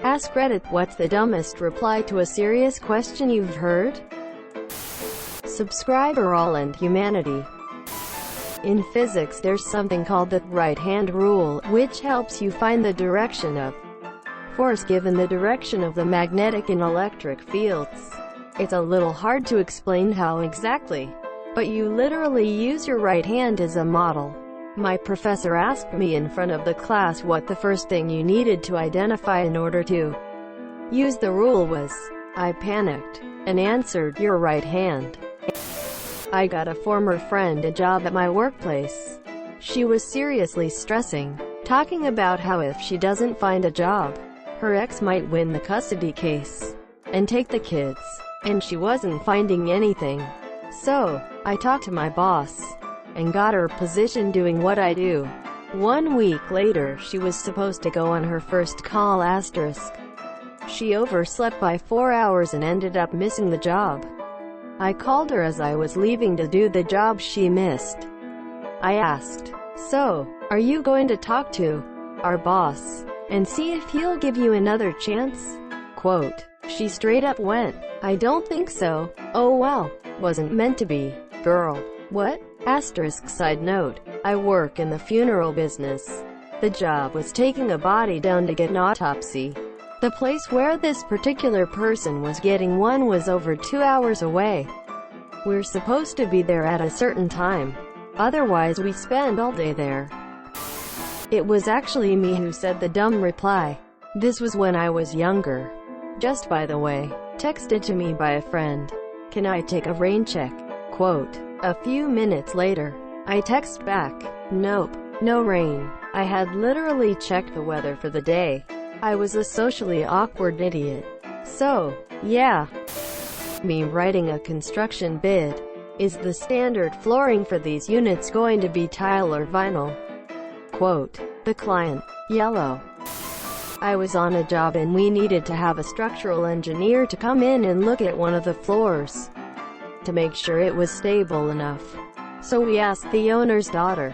Ask Reddit, what's the dumbest reply to a serious question you've heard? Subscribe or all end humanity. In physics, there's something called the right-hand rule, which helps you find the direction of force given the direction of the magnetic and electric fields. It's a little hard to explain how exactly, but you literally use your right hand as a model. My professor asked me in front of the class what the first thing you needed to identify in order to use the rule was. I panicked and answered, your right hand. I got a former friend a job at my workplace. She was seriously stressing, talking about how if she doesn't find a job, her ex might win the custody case and take the kids, and she wasn't finding anything. So, I talked to my boss and got her position doing what I do. 1 week later, she was supposed to go on her first call asterisk. She overslept by 4 hours and ended up missing the job. I called her as I was leaving to do the job she missed. I asked, so, are you going to talk to our boss and see if he'll give you another chance? Quote. She straight up went, I don't think so. Oh well, wasn't meant to be, girl. What? Asterisk side note, I work in the funeral business. The job was taking a body down to get an autopsy. The place where this particular person was getting one was over 2 hours away. We're supposed to be there at a certain time. Otherwise we spend all day there. It was actually me who said the dumb reply. This was when I was younger. Just by the way, texted to me by a friend. Can I take a rain check? Quote. A few minutes later, I text back, nope, no rain. I had literally checked the weather for the day. I was a socially awkward idiot. So, yeah. Me writing a construction bid. Is the standard flooring for these units going to be tile or vinyl? Quote. The client. Yellow. I was on a job and we needed to have a structural engineer to come in and look at one of the floors to make sure it was stable enough. So we asked the owner's daughter,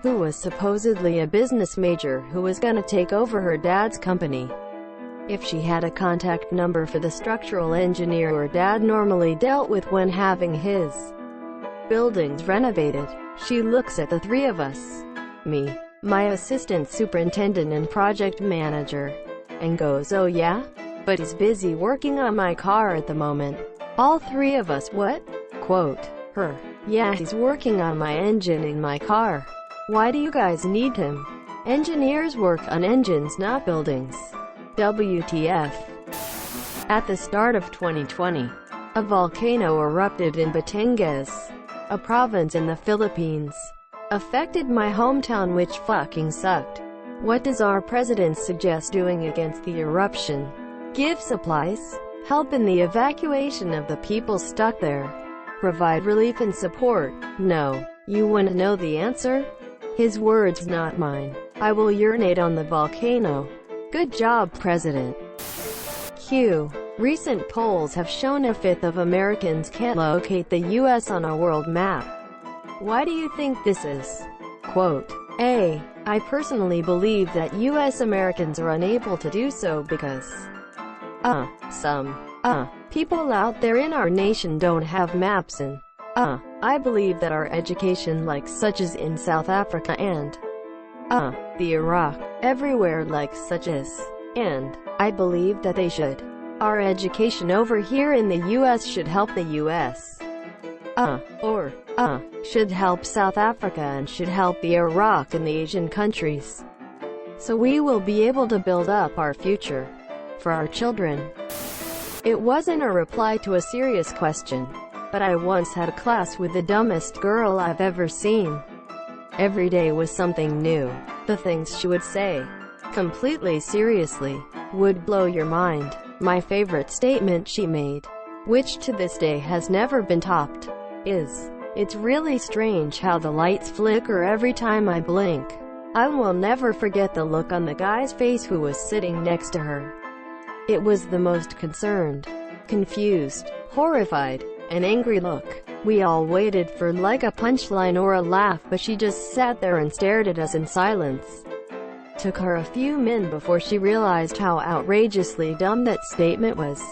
who was supposedly a business major who was gonna take over her dad's company, if she had a contact number for the structural engineer her dad normally dealt with when having his buildings renovated. She looks at the three of us, me, my assistant superintendent and project manager, and goes, oh yeah? But he's busy working on my car at the moment. All three of us, what? Quote. Her. Yeah, he's working on my engine in my car. Why do you guys need him? Engineers work on engines, not buildings. WTF. At the start of 2020, a volcano erupted in Batangas, a province in the Philippines. Affected my hometown, which fucking sucked. What does our president suggest doing against the eruption? Give supplies? Help in the evacuation of the people stuck there? Provide relief and support? No. You wanna know the answer? His words, not mine. I will urinate on the volcano. Good job, President. Q. Recent polls have shown a fifth of Americans can't locate the U.S. on a world map. Why do you think this is? Quote. A. I personally believe that U.S. Americans are unable to do so because some people out there in our nation don't have maps, and I believe that our education, like such as in South Africa and the Iraq, everywhere like such as, and I believe that they should. Our education over here in the US should help the US. Should help South Africa and should help the Iraq and the Asian countries. So we will be able to build up our future for our children. It wasn't a reply to a serious question, but I once had a class with the dumbest girl I've ever seen. Every day was something new. The things she would say, completely seriously, would blow your mind. My favorite statement she made, which to this day has never been topped, is, it's really strange how the lights flicker every time I blink. I will never forget the look on the guy's face who was sitting next to her. It was the most concerned, confused, horrified, and angry look. We all waited for like a punchline or a laugh, but she just sat there and stared at us in silence. Took her a few minutes before she realized how outrageously dumb that statement was.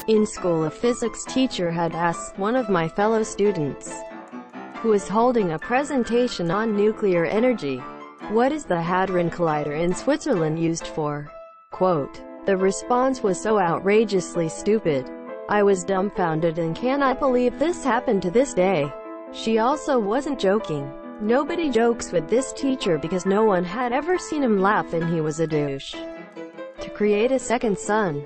In school, a physics teacher had asked one of my fellow students, who was holding a presentation on nuclear energy, "What is the Hadron Collider in Switzerland used for?" Quote, "The response was so outrageously stupid. I was dumbfounded and cannot believe this happened to this day." She also wasn't joking. Nobody jokes with this teacher because no one had ever seen him laugh and he was a douche. To create a second son.